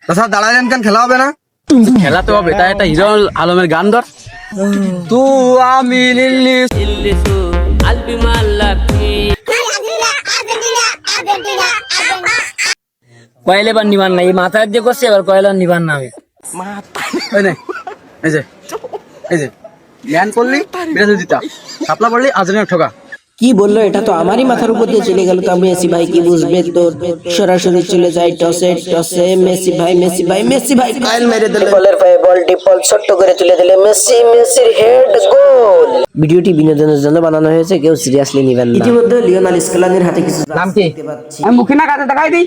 তাছাড়া দাঁড়ালেন কেন, খেলা হবে না? খেলা তো হবে, তাই একটা হিরো আলমের গান ধর। তু আমি কয়েলে এবার নিবান না, এই মাথায় দিয়ে করছে, এবার কয়েল নিবান না আমি। এই নে, এই যে এই যে ম্যান করলি বিরাজ দিতা, সাপলা পড়লি আজনের ঠকা। কি বললো? এটা তো আমারই মাথার উপর দিয়ে চলে গেল। তো মেসি ভাই কি বুঝবে? তো সরাসরি চলে যায় টসে। টসে মেসি ভাই কয়েল মেরে দিল, বলের পায়ে বল ডিপল ছোট্ট করে তুলে দিলে মেসির হেড গোল। ভিডিওটি বিনোদনের জন্য বানানো হয়েছে, কেউ সিরিয়াসলি নেবেন না। ইতিমধ্যে লিওনেল স্কেলানির হাতে কিছু নাম কি? আমি মুখে না কাটে দেখাই দিই।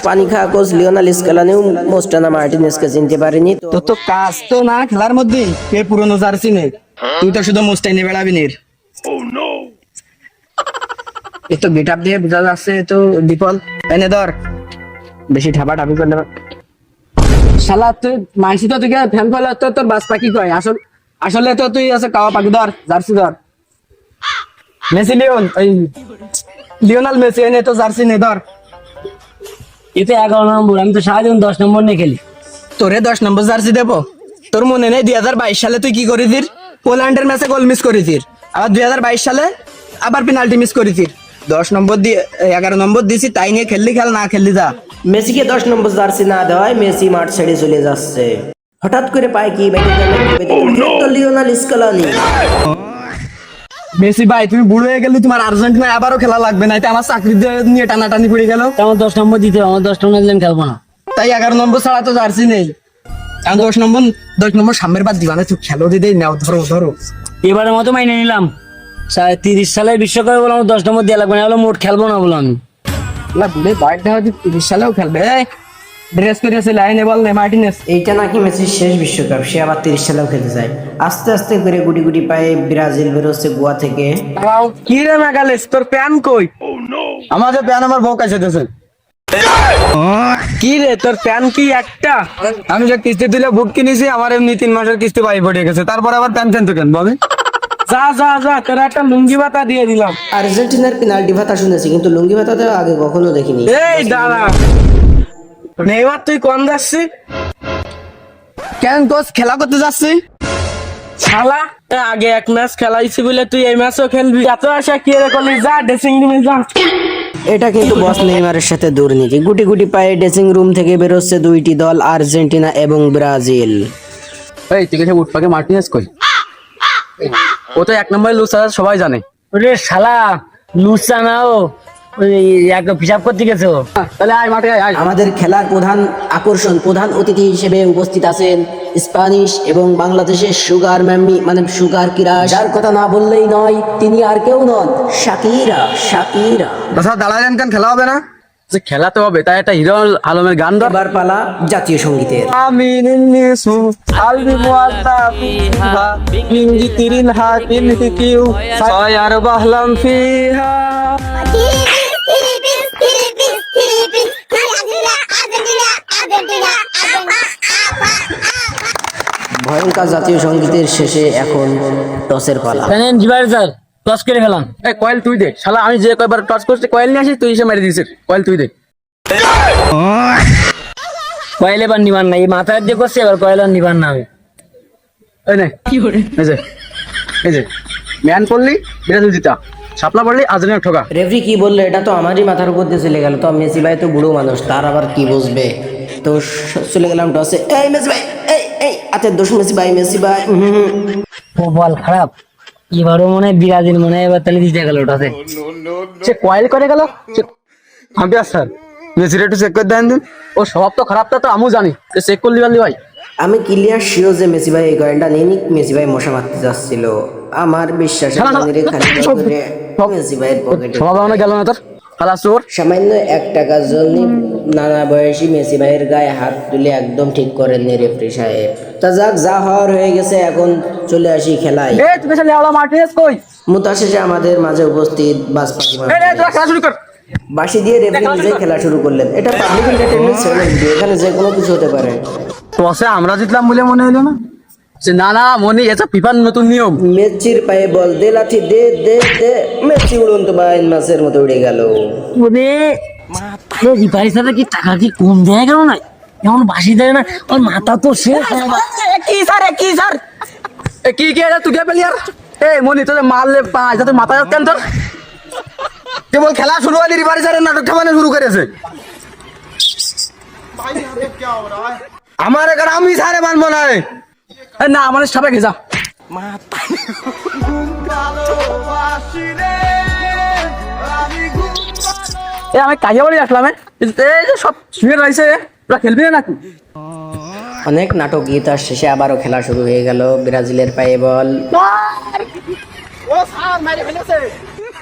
পানি খাওয়া কোচ লিওনেল স্কেলানিও মোস্টানা মার্টিনেজকে চিনতে পারেনি। তোর তো কাজ তো না খেলার মধ্যে, কে পুরনো জার্সি নেই, তুই তো শুধু মুস্তাইনে বেড়াবি নির। এই তো গেট আপ দিয়ে বোঝা যাচ্ছে তো ডিপল। এনে ধর, বেশি ঠাপা ঠাপি করলে শালা তুই মানসি তো তুই ফ্যান ফলো তো তোর বাস পাখি কয়, আসলে তো তুই আছে কাওয়া পাখি। ধর জার্সি ধর, মেসি লিওনাল মেসি এনে তো জার্সি নে ধর। এতে 11 নম্বর, আমি তো সারাদিন 10 নম্বর নিয়ে খেলি। তোরে 10 নম্বর জার্সি দেবো? তোর মনে নেই 2022 সালে তুই কি করেছিস? পোল্যান্ডের ম্যাচে গোল মিস করেছিস, আবার 2022 সালে আবার পেনাল্টি মিস করেছিস। 10 নম্বর দিয়ে 11 নম্বর দিছি, তাই নিয়ে খেললি খেল, না খেললি যা। মেসিকে 10 নম্বর জার্সি না দেওয়ায় মেসি মাঠ ছেড়ে চলে যাচ্ছে। হঠাৎ করে পায় কি তো লিওনেল স্কেলানি। মেসি ভাই তুমি বুড়ো হয়ে গেলি, তোমার আর্জেন্টিনা আবারও খেলা লাগবে না, এটা আমার চাকরি নিয়ে টানাটানি পড়ে গেল। তো আমার 10 নম্বর দিতে হবে, আমার 10 নম্বর দিলে আমি খেলবো না। তাই 11 নম্বর ছাড়া তো জার্সি নেই। কারণ 10 নম্বর সামনের বার দিবা না, তুই খেলো দিদি নাও, ধরো। এবারের মতো মাইনে নিলাম, 30 সালের বিশ্বকাপে বলে আমার 10 নম্বর দেওয়া লাগবে না, হলে মোট খেলবো না বলে আমি। বুড়ে বাইকটা হয়তো 30 সালেও খেলবে। ড্রেস করেছে লাইনে বল নে মার্টিনেস। এইটা নাকি মেসির শেষ বিশ্বকাপ, সে আবার 30 সালেও খেলতে যায়। আস্তে আস্তে করে গুটি পায়ে ব্রাজিল বেরোচ্ছে গোয়া থেকে। কি রে মেগালেস, তোর প্যান কই? আমাদের প্যান আমার বউ কাছে দিয়েছে। কি রে তোর প্যান কি একটা? আমি যে কিস্তি দিলে বুক কিনেছি, আমার এমনি 3 মাসের কিস্তি পাই পড়ে গেছে, তারপর আবার প্যান তো কেন বলে? যা তোর একটা লুঙ্গি ভাতা দিয়ে দিলাম। আর্জেন্টিনার পেনাল্টি ভাতা শুনেছি, কিন্তু লুঙ্গি ভাতা তো আগে কখনো দেখিনি। এই দাঁড়া, নেইমার তুই কোন যাচ্ছি? কেন কোচ খেলা করতে যাচ্ছি? শালা আগে এক ম্যাচ খেলাইছি বলে তুই এই ম্যাচও খেলবি? এত আশা কি রে করলি? যা ড্রেসিং রুমে যা। এটা কিন্তু বস নেইমারের সাথে দুর্নীতি। গুটি পায়ে ড্রেসিং রুম থেকে বেরোচ্ছে দুইটি দল, আর্জেন্টিনা এবং ব্রাজিল। এই তুই কেসে উঠপাকে মার্টিনেজ কই? ও তো 1 নম্বরে লুজ আছে, সবাই জানে। ওরে শালা লুচা না, ও ওই এক হিসাব করতে গেছে ও। তাহলে আয় মাঠে আয়। আমাদের খেলার প্রধান আকর্ষণ, প্রধান অতিথি হিসেবে উপস্থিত আছেন স্প্যানিশ এবং বাংলাদেশের সুগার ম্যামি, মানে সুগার কিরাস, যার কথা না বললেই নয়, তিনি আর কেউ নন, শাকিরা। তাছাড়া দাঁড়ালেন কেন, খেলা হবে না? যে খেলা তো হবে, তাই একটা হিরো আলমের গান ধর। এবার পালা জাতীয় সঙ্গীতের। আমি নিসু আলবি মুআল্লাফিহা বিনজি তিরিল হাকিল হিকিউ সায়ার বাহলাম ফিহা। ভয়ঙ্কর জাতীয় সঙ্গীতের শেষে এখন টসের পালা। জানেন জিবার স্যার টস করে ফেলাম। এই কয়েল তুই দে, শালা আমি যে কয়বার টচ করছি কয়েল নিয়ে আসি, তুই এসে মেরে দিছিস। কয়েল তুই দে। কয়েল এবার নিবান না, এই মাথায় দিয়ে করছে, এবার কয়েল আর নিবান না আমি। এই নে, এই যে ম্যান করলি বিরাজ দিতা, সাপলা পড়লি আজনের ঠকা। রেফরি কি বললো? এটা তো আমারই মাথার উপর দিয়ে চলে গেল। তো মেসি ভাই তো বুড়ো মানুষ, তার আবার কি বুঝবে? তো চলে গেলাম টসে। এই মেসি ভাই, এই আতে দোষ মেসি ভাই। ও বল খারাপ, এবারও মনে হয় বিরাজিল, মনে হয় এবার তাহলে দিতে গেল ওটাতে। সে কয়েল করে গেল। আমি স্যার মেসির একটু চেক করে দেন দিন। ও স্বভাব তো খারাপটা তো আমিও জানি, চেক করলি পারলি ভাই। আমি ক্লিয়ার শিওর যে মেসি ভাই এই কয়েনটা নিয়ে মেসি ভাই মশা মারতে যাচ্ছিল। আমার বিশ্বাস মেসি ভাইয়ের পকেটে স্বভাব আমরা গেল না তোর, খালা চোর। সামান্য 1 টাকার জন্য নানা বয়সী মেসি ভাইয়ের গায়ে হাত তুলে একদম ঠিক করেননি রেফরি সাহেব। তা যাক, যা হওয়ার হয়ে গেছে, এখন চলে আসি খেলায়। এই তুই শালা লেওড়া মার্টিনেজ কই? মুতা শেষে আমাদের মাঝে উপস্থিত বাস পাখি এই তোরা খেলা শুরু কর। বাঁশি দিয়ে রেফরি নিজেই খেলা শুরু করলেন। এটা পাবলিক এন্টারটেইনমেন্ট চ্যানেল, এখানে যে কোনো কিছু হতে পারে। টসে আমরা জিতলাম বলে মনে হলো না? যে না মনি, এটা ফিফার নতুন নিয়ম। মেসির পায়ে বল দে, লাথি দে। মেসি উড়ন্ত বাইন মাছের মতো উড়ে গেল। ওরে রিপারি সাথে কি টাকা কি কম দেয় কেন না এমন বাসি দেয় না ওর মাথা তো শেষ কি স্যার কি স্যার এ কি এটা তুই পেলি আর এই মনি তোদের মারলে পাঁচ যাতে মাথা যাচ্ছেন তোর কেবল খেলা শুরু হয়নি রিভারি স্যারের নাটক ঠামানো শুরু করেছে আমার এখানে আমি সারে মানবো না না আমার সাপে ঘেজা এ আমি কাজে বাড়ি আসলাম এই যে সব শুয়ে রয়েছে তোরা খেলবি না নাকি অনেক নাটক গীতার শেষে আবারও খেলা শুরু হয়ে গেল ব্রাজিলের পায়ে বল ও স্যার মারি ফেলেছে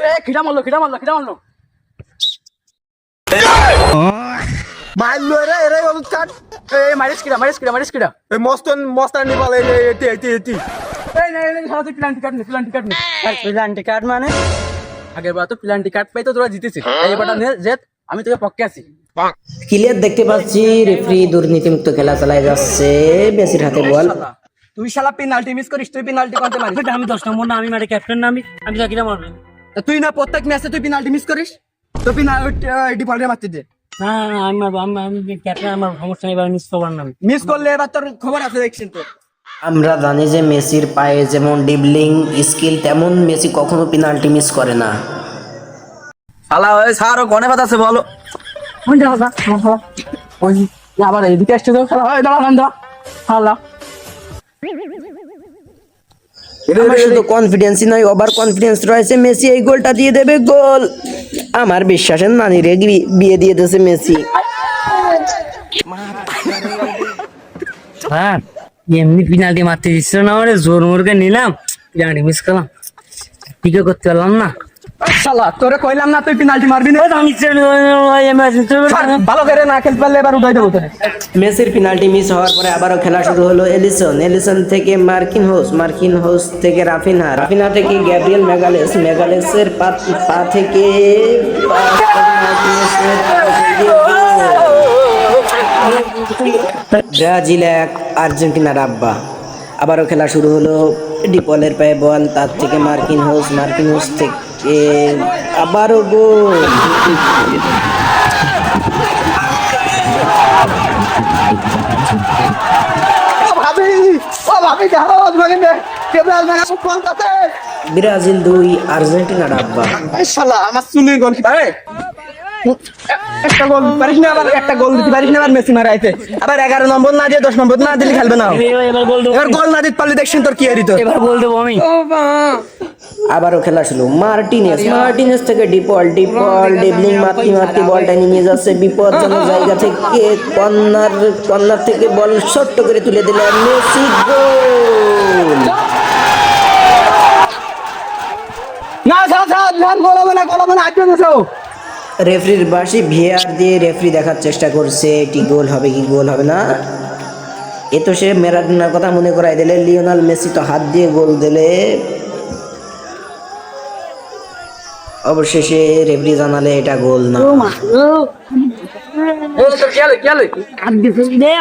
এ খিড়া মারলো মারলো রে ওলুদ কাট এ মারিস কিডা এই মস্তান নিবাল এটি এই সাথে প্ল্যান্টি কাট নে প্লান্টি কার্ড মানে আগের বার তো প্ল্যান্টি কাট পাই তো তোরা জিতেছিস এইবারটা নে জেত আমি তোকে পক্ষে আছি ক্লিয়ার দেখতে পাচ্ছি রেফারি দুর্নীতিমুক্ত খেলা চালায় যাচ্ছে মেসির হাতে বল তুই শালা পেনাল্টি মিস করিস তুই পেনাল্টি করতে পারিস আমি 10 নম্বর না আমি মাঠে ক্যাপ্টেন না আমি চাকরিটা মারবো তা তুই না প্রত্যেক ম্যাচে তুই পেনাল্টি মিস করিস তো পেনাল্টি ডিফল্টে মারতে দে না আমি মারবো আমি ক্যাপ্টেন আমার সমস্যা নেই এবার মিস করবার না আমি মিস করলে এবার তোর খবর আছে দেখছিস তো আমরা জানি যে মেসির পায়ে যেমন ডিবলিং স্কিল তেমন মেসি কখনো পেনাল্টি মিস করে না শালা ওই স্যার ও গনে বাতাছে বলো ওই আবার এইদিকে আসছে তো শালা ওই দাঁড়া শালা আমার শুধু কনফিডেন্সই নয় ওভার কনফিডেন্স রয়েছে মেসি এই গোলটা দিয়ে দেবে গোল আমার বিশ্বাসের নানিরে বিয়ে দিয়ে দিয়েছে মেসি হ্যাঁ এমনি পেনাল্টি মারতে দিচ্ছিল না মানে জোর মোরকে নিলাম পেনাল্টি মিস করলাম টিকে করতে পারলাম না শালা তোরে কইলাম না তুই পেনাল্টি মারবি না আমি ভালো করে না খেলতে পারলে এবার উঠাই দেবো তোরে মেসির পেনাল্টি মিস হওয়ার পরে আবারও খেলা শুরু হলো এলিসন থেকে মার্কিন হোস থেকে রাফিনা থেকে গ্যাব্রিয়েল ম্যাগালেসের পা থেকে ব্রাজিল 1 আর্জেন্টিনার আব্বা আবারও খেলা শুরু হলো ডিপলের পায়ে বল তার থেকে মার্কিন হোস থেকে আবারও গোল ব্রাজিল 2 আর্জেন্টিনার আব্বা শালা আমার শুনে গোল একটা গোল পারিস না আবার একটা গোল দিতে পারিস না আবার মেসি মারাইতে আবার 11 নম্বর না দিয়ে 10 নম্বর না দিলে খেলবে না এবার গোল দেবো এবার গোল না দিতে পারলে দেখছেন তোর কি হইতো এবার গোল দেবো আমি আবারও খেলা শুরু মার্টিনেস থেকে ডিপল ডিবলিং মারতে বলটা নিয়ে যাচ্ছে বিপজ্জনক জায়গা থেকে কর্নার থেকে বল শর্ট করে তুলে দিলেন মেসি গোল না গোল হবে না আজকে না রেফারির বাঁশি ভিআর দিয়ে রেফারি দেখার চেষ্টা করছে এটি গোল হবে কি গোল হবে না এ তো সে ম্যারাডোনার কথা মনে করাই দিলে লিওনেল মেসি তো হাত দিয়ে গোল দিলে অবশেষে রেফারি জানালে এটা গোল না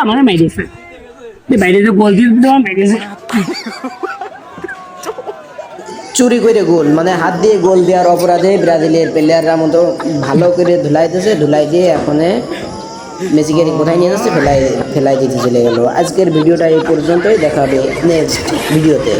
আমার মাইরেছে বাইরে গোল দিয়ে মাইরেছে চুরি করে গোল মানে হাত দিয়ে গোল দেওয়ার অপরাধে ব্রাজিলের প্লেয়াররা মতো ভালো করে ধুলাই দিয়ে এখন মেসিকে কোথায় নিয়ে যাচ্ছে ফেলাই দিতে চলে গেল আজকের ভিডিওটা এই পর্যন্তই দেখা হবে নেক্সট ভিডিওতে